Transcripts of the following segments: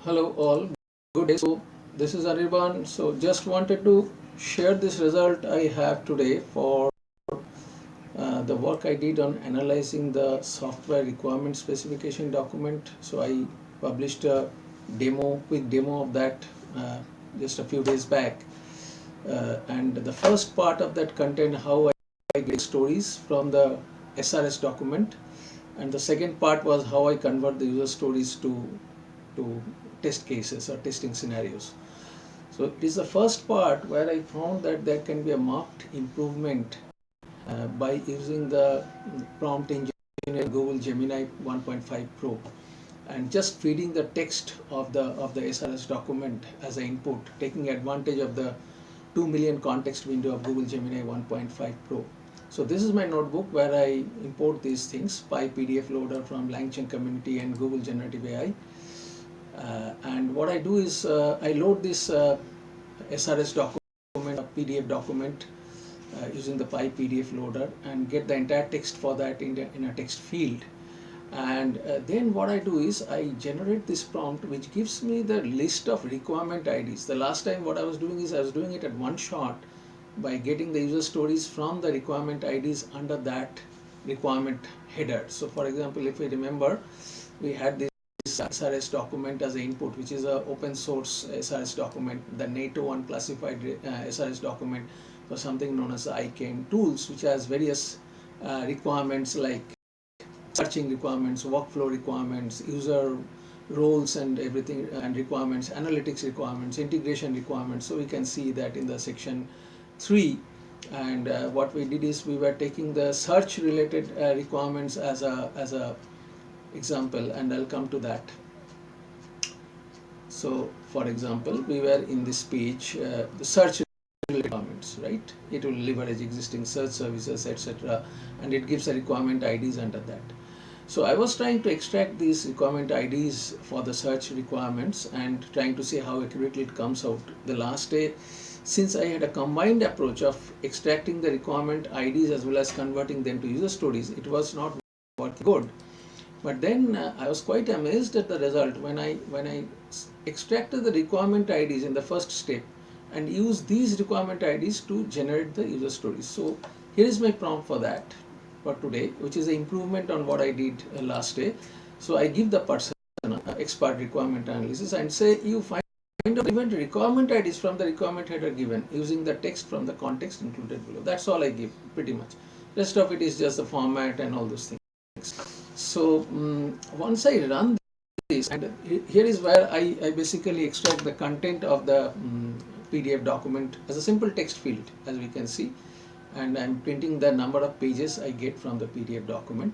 Hello all, good day. So this is Anirban. So just wanted to share this result I have today for the work I did on analyzing the software requirement specification document. So I published a quick demo of that just a few days back. And the first part of that contained how I get stories from the SRS document, and the second part was how I convert the user stories to test cases or testing scenarios. So it is the first part where I found that there can be a marked improvement by using the prompt engine in Google Gemini 1.5 Pro and just feeding the text of the SRS document as an input, taking advantage of the 2 million context window of Google Gemini 1.5 Pro. So this is my notebook where I import these things, PyPDF loader from LangChain community and Google Generative AI. And what I do is I load this SRS document, a PDF document using the PyPDF loader and get the entire text for that in a text field. And then what I do is I generate this prompt which gives me the list of requirement IDs. The last time what I was doing is I was doing it at one shot by getting the user stories from the requirement IDs under that requirement header. So for example, if we remember, we had this SRS document as an input, which is an open source SRS document, the NATO unclassified SRS document for something known as the ICANN tools, which has various requirements like searching requirements, workflow requirements, user roles and everything, and requirements, analytics requirements, integration requirements. So we can see that in the section 3. And what we did is we were taking the search related requirements as a example, and I'll come to that. So for example, we were in this page, the search requirements, right? It will leverage existing search services, etc., and it gives a requirement IDs under that. So I was trying to extract these requirement IDs for the search requirements and trying to see how accurately it comes out. The last day, since I had a combined approach of extracting the requirement IDs as well as converting them to user stories, it was not working good. But then I was quite amazed at the result when I extracted the requirement IDs in the first step and used these requirement IDs to generate the user stories. So here is my prompt for that for today, which is an improvement on what I did last day. So I give the person expert requirement analysis and say you find out event requirement IDs from the requirement header given using the text from the context included below. That's all I give pretty much. Rest of it is just the format and all those things. So once I run this, and here is where I basically extract the content of the PDF document as a simple text field, as we can see, and I'm printing the number of pages I get from the PDF document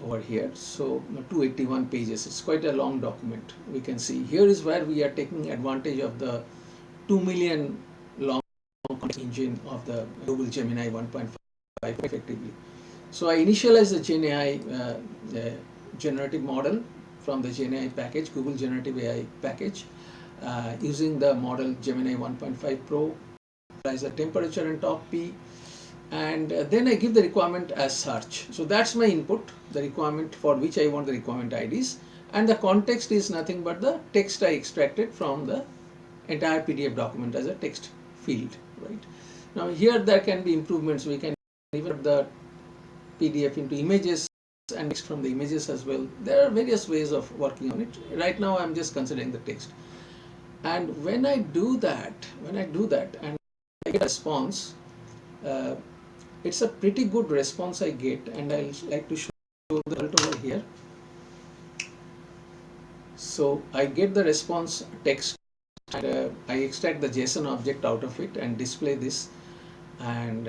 over here. So 281 pages, it's quite a long document. We can see here is where we are taking advantage of the 2 million long engine of the Google Gemini 1.5 effectively. So I initialize the Gen AI generative model from the Gen AI package, Google Generative AI package, using the model Gemini 1.5 Pro, as the temperature and top P, and then I give the requirement as search. So that's my input, the requirement for which I want the requirement IDs, and the context is nothing but the text I extracted from the entire PDF document as a text field, right? Now here there can be improvements. We can even the PDF into images and text from the images as well. There are various ways of working on it. Right now I'm just considering the text. And when I do that and I get a response, it's a pretty good response I get, and I'll like to show the result over here. So I get the response text, and I extract the JSON object out of it and display this, and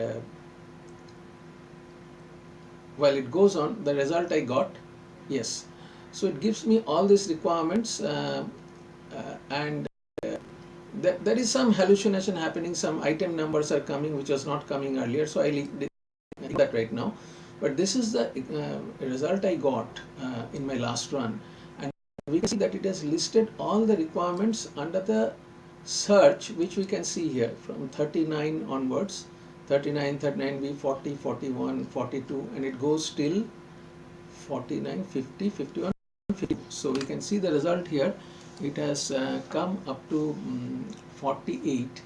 while it goes on, the result I got, yes. So it gives me all these requirements, and there is some hallucination happening. Some item numbers are coming which was not coming earlier, so I leave that right now. But this is the result I got in my last run, and we can see that it has listed all the requirements under the search, which we can see here from 39 onwards. 39, 39B, 40, 41, 42, and it goes till 49, 50, 51, 52. So we can see the result here, it has come up to 48,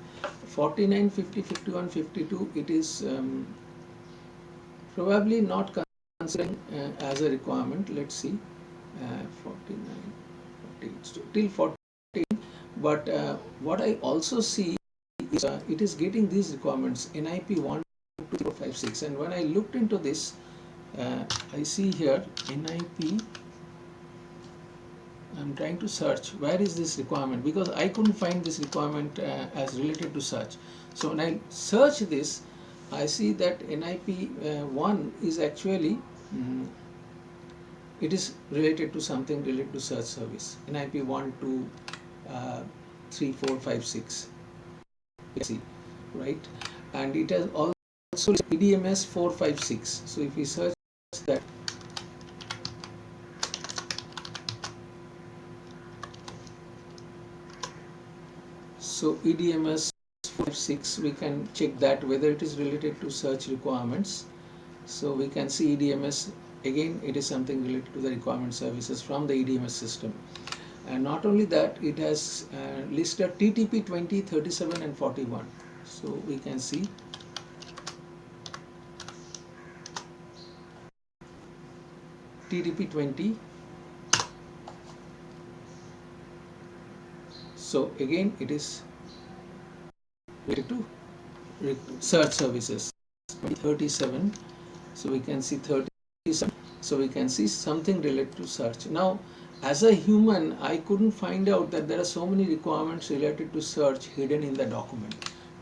49, 50, 51, 52. It is probably not considering as a requirement. Let's see, 49, 40, till 14. But what I also see is it is getting these requirements NIP 1, 2, 3, 4, 5, 6. And when I looked into this, I see here NIP. I'm trying to search where is this requirement, because I couldn't find this requirement as related to search. So when I search this, I see that NIP 1 is actually it is related to something related to search service. NIP 1, 2, 3, 4, 5, 6. See, right? And it has also EDMS 4, 5, 6. So if we search that, so EDMS 456, we can check that whether it is related to search requirements. So we can see EDMS, again it is something related to the requirement services from the EDMS system. And not only that, it has listed TTP 20, 37 and 41. So we can see TTP 20. So again it is related to search services. 37. So we can see 37. So we can see something related to search. Now, as a human, I couldn't find out that there are so many requirements related to search hidden in the document,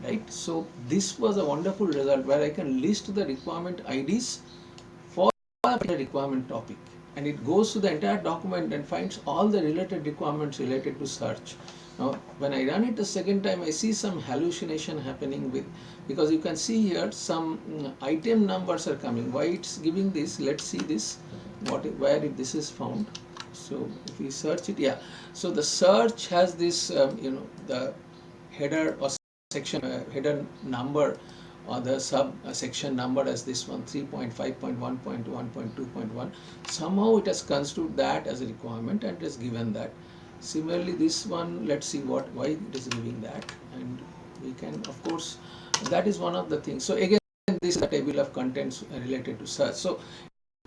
right? So this was a wonderful result where I can list the requirement IDs for the requirement topic, and it goes to the entire document and finds all the related requirements related to search. Now, when I run it the second time, I see some hallucination happening with, because you can see here some item numbers are coming. Why it's giving this? Let's see this. Where this is found. So if we search it, yeah. So the search has this, the header or section header number, or the sub section number as this one, 3.5.1.1.2.1. Somehow it has construed that as a requirement and has given that. Similarly, this one, let's see why it is giving that, and we can, of course, that is one of the things. So again, this is a table of contents related to search. So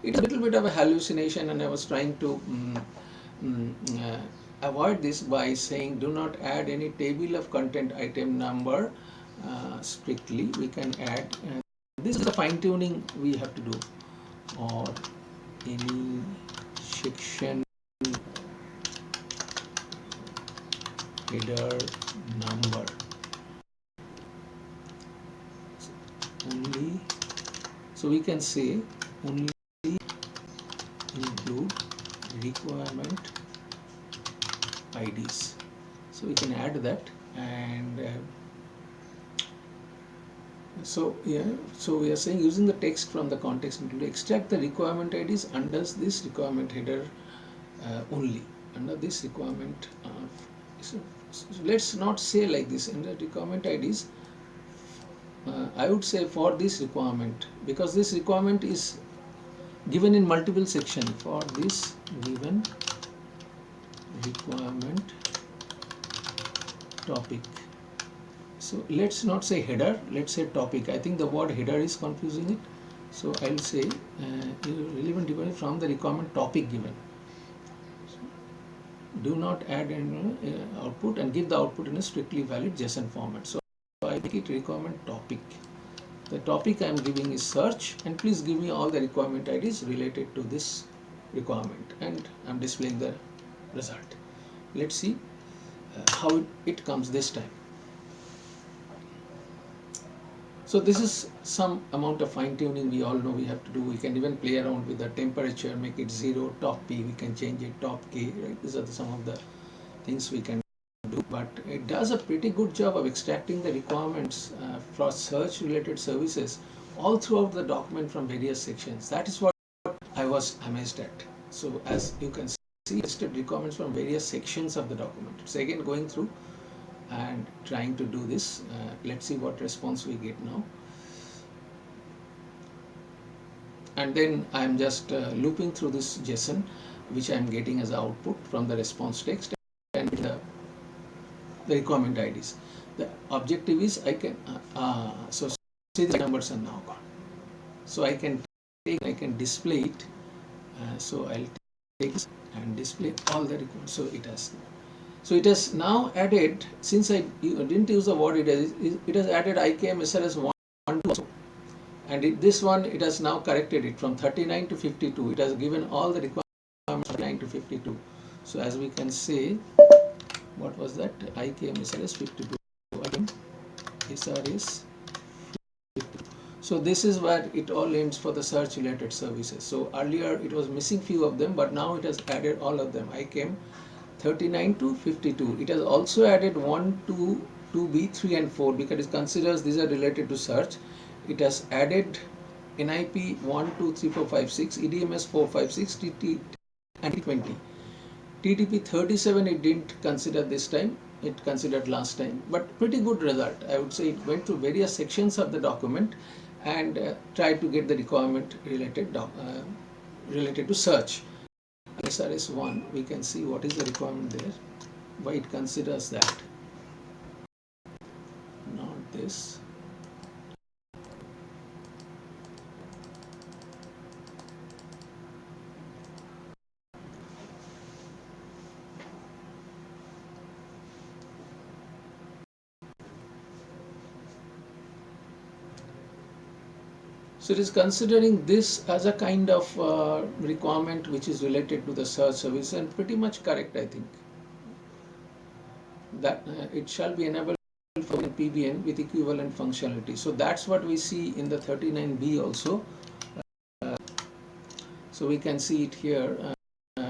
it's a little bit of a hallucination, and I was trying to avoid this by saying do not add any table of content item number strictly. We can add, this is the fine tuning we have to do, or any section header number only. So we can say only include requirement IDs. So we can add that, and so we are saying using the text from the context to extract the requirement IDs under this requirement header only, under this requirement. So let's not say like this, under requirement IDs. I would say for this requirement, because this requirement is given in multiple sections, for this given requirement topic. So let's not say header, let's say topic. I think the word header is confusing it. So I'll say relevant device from the requirement topic given. So do not add an output and give the output in a strictly valid JSON format. So I make it requirement topic. The topic I am giving is search, and please give me all the requirement IDs related to this requirement, and I'm displaying the result. Let's see how it comes this time. So this is some amount of fine tuning we all know we have to do. We can even play around with the temperature, make it 0, top P, we can change it, top K, right? These are some of the things we can do, but it does a pretty good job of extracting the requirements for search related services all throughout the document from various sections. That is what I was amazed at. So as you can see, listed requirements from various sections of the document. It's again going through and trying to do this. Let's see what response we get now. And then I'm just looping through this JSON, which I'm getting as output from the response text, and the requirement IDs. The objective is I can so see the numbers are now gone. So I can display it. So I'll take this and display all the requirements. So it has now added, since I didn't use the word it has added IKM SRS 1 also. And this one, it has now corrected it from 39 to 52. It has given all the requirements 39 to 52. So as we can say, what was that? IKM SRS 52. IKM SRS 52. So this is where it all ends for the search related services. So earlier it was missing few of them, but now it has added all of them. IKM 39 to 52. It has also added 1, 2, 2B, 3 and 4 because it considers these are related to search. It has added NIP 1, 2, 3, 4, 5, 6, EDMS 4, 5, 6, TT and 20. TTP 37 it didn't consider this time, it considered last time, but pretty good result. I would say it went through various sections of the document and tried to get the requirement related to search. SRS 1, we can see what is the requirement there, why it considers that, not this. So it is considering this as a kind of requirement which is related to the search service, and pretty much correct, I think. That it shall be enabled for PBN with equivalent functionality. So that's what we see in the 39B also. So we can see it here.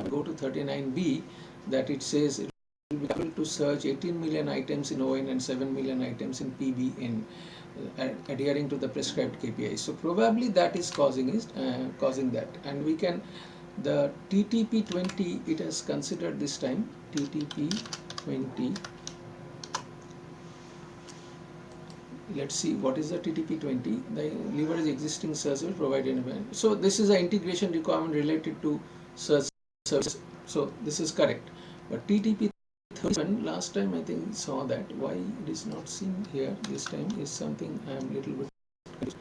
Go to 39B, that it says it will be able to search 18 million items in ON and 7 million items in PBN. Adhering to the prescribed KPIs. So probably that is causing that, and we can, the TTP 20 it has considered this time. TTP 20, let's see what is the TTP 20. The leverage existing search will provide an event. So this is an integration requirement related to search service. So this is correct, but TTP 37, last time I think saw that. Why it is not seen here this time is something I am little bit confused.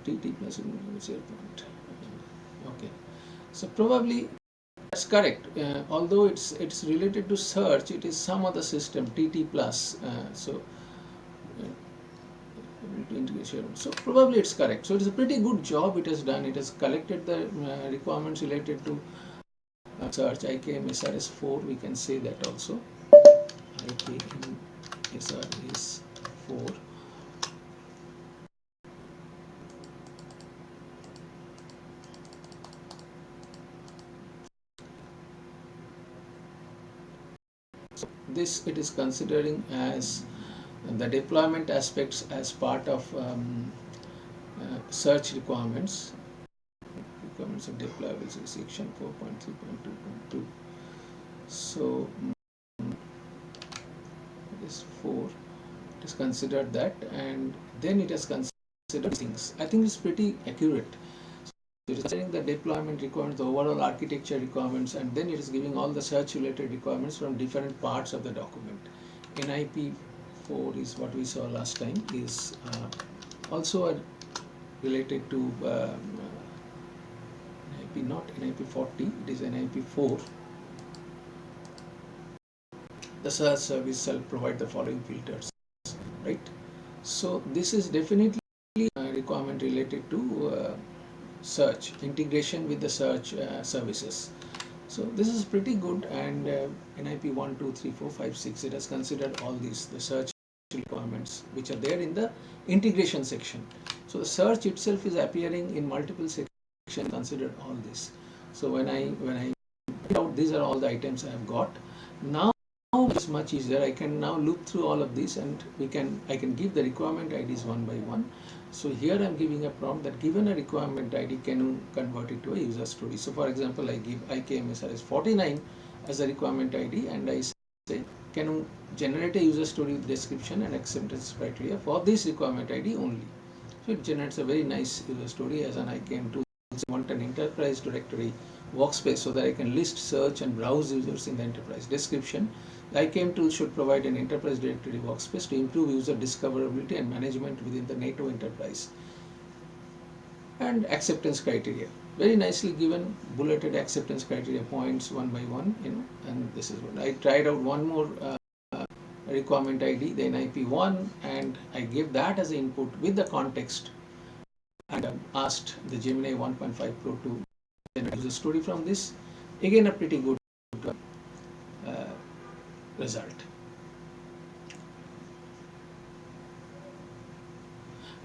TT plus point. Okay, so probably that's correct. Although it's related to search, it is some other system TT plus. So integration. So probably it's correct. So it is a pretty good job it has done. It has collected the requirements related to search. IKM SRS 4, we can say that also. IKM SRS 4. So this it is considering as the deployment aspects as part of search requirements. Requirements of deployable section 4.3.2.2. So this 4, it is considered that, and then it has considered things. I think it's pretty accurate. So it is considering the deployment requirements, the overall architecture requirements, and then it is giving all the search related requirements from different parts of the document. NIP 4 is what we saw last time, is also related to NIP, not NIP 40, it is NIP 4. The search service shall provide the following filters, right? So this is definitely a requirement related to search, integration with the search services. So this is pretty good, and NIP 1, 2, 3, 4, 5, 6, it has considered all these, the search requirements which are there in the integration section. So the search itself is appearing in multiple sections, considered all this. So when I put out, these are all the items I have got. Now it's much easier. I can now loop through all of these, and I can give the requirement IDs one by one. So here I am giving a prompt that given a requirement ID, can you convert it to a user story? So for example, I give IKM SRS 49 as a requirement ID, and I say, can you generate a user story with description and acceptance criteria for this requirement ID only? So it generates a very nice user story as an IKM tool. Want an enterprise directory workspace so that I can list, search and browse users in the enterprise. Description: the IKM tool should provide an enterprise directory workspace to improve user discoverability and management within the NATO enterprise. And acceptance criteria, very nicely given, bulleted acceptance criteria points one by one, and this is what I tried out. One more requirement ID, then IP1, and I gave that as an input with the context, and asked the Gemini 1.5 Pro to generate user story from this. Again, a pretty good result.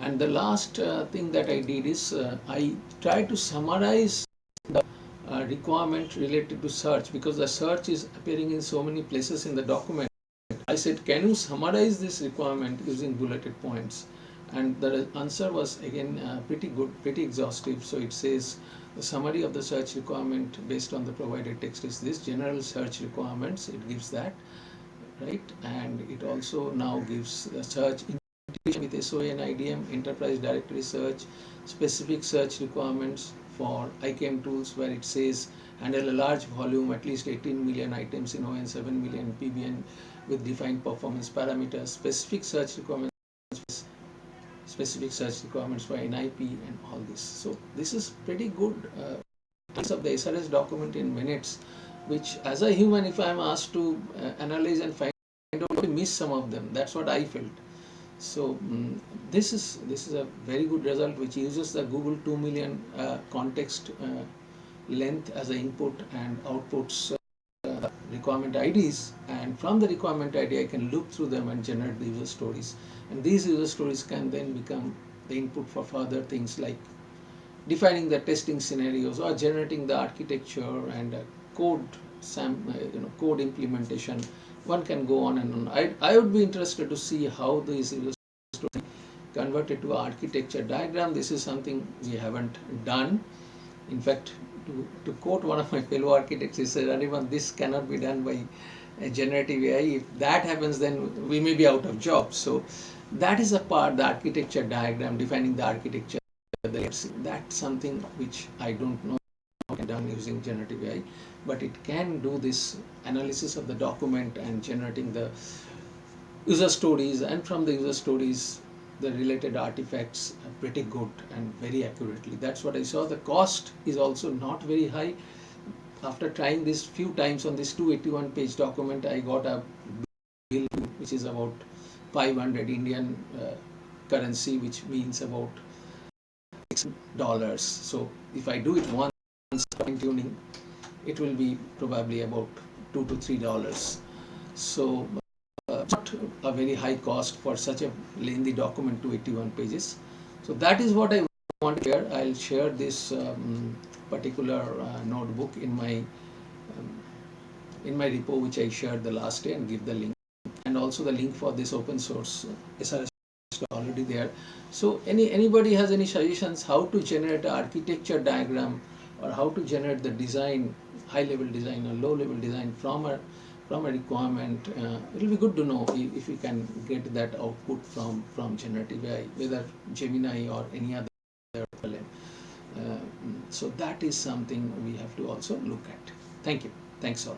And the last thing that I did is I tried to summarize the requirement related to search, because the search is appearing in so many places in the document. I said, can you summarize this requirement using bulleted points? And the answer was again pretty good, pretty exhaustive. So it says the summary of the search requirement based on the provided text is this: general search requirements, it gives that, right? And it also now gives the search integration with SOA and IDM, enterprise directory search, specific search requirements for IKM tools, where it says handle a large volume, at least 18 million items in ON, 7 million PBN with defined performance parameters, specific search requirements for NIP and all this. So this is pretty good of the SRS document in minutes, which as a human, if I am asked to analyze and find out, I miss some of them. That's what I felt. So this is a very good result, which uses the Google 2 million context length as an input and outputs requirement IDs, and from the requirement ID I can loop through them and generate the user stories, and these user stories can then become the input for further things like defining the testing scenarios or generating the architecture and code code implementation. One can go on and on. I would be interested to see how these user stories converted to architecture diagram. This is something we haven't done. In fact, to quote one of my fellow architects, he said, "Ariman, this cannot be done by generative AI. If that happens, then we may be out of jobs." So that is a part, the architecture diagram, defining the architecture. That's something which I don't know how can be done using generative AI, but it can do this analysis of the document and generating the user stories, and from the user stories the related artifacts pretty good and very accurately. That's what I saw. The cost is also not very high. After trying this few times on this 281 page document, I got a bill which is about 500 Indian currency, which means about $6. So if I do it once, fine tuning, it will be probably about $2 to $3. So not a very high cost for such a lengthy document, 281 pages. So that is what I want to share. I'll share this particular notebook in my repo, which I shared the last day, and give the link, and also the link for this open source SRS already there. So anybody has any suggestions how to generate an architecture diagram, or how to generate the design, high level design or low level design from a requirement, it will be good to know if we can get that output from generative AI, whether Gemini or any other LLM. So that is something we have to also look at. Thank you. Thanks all.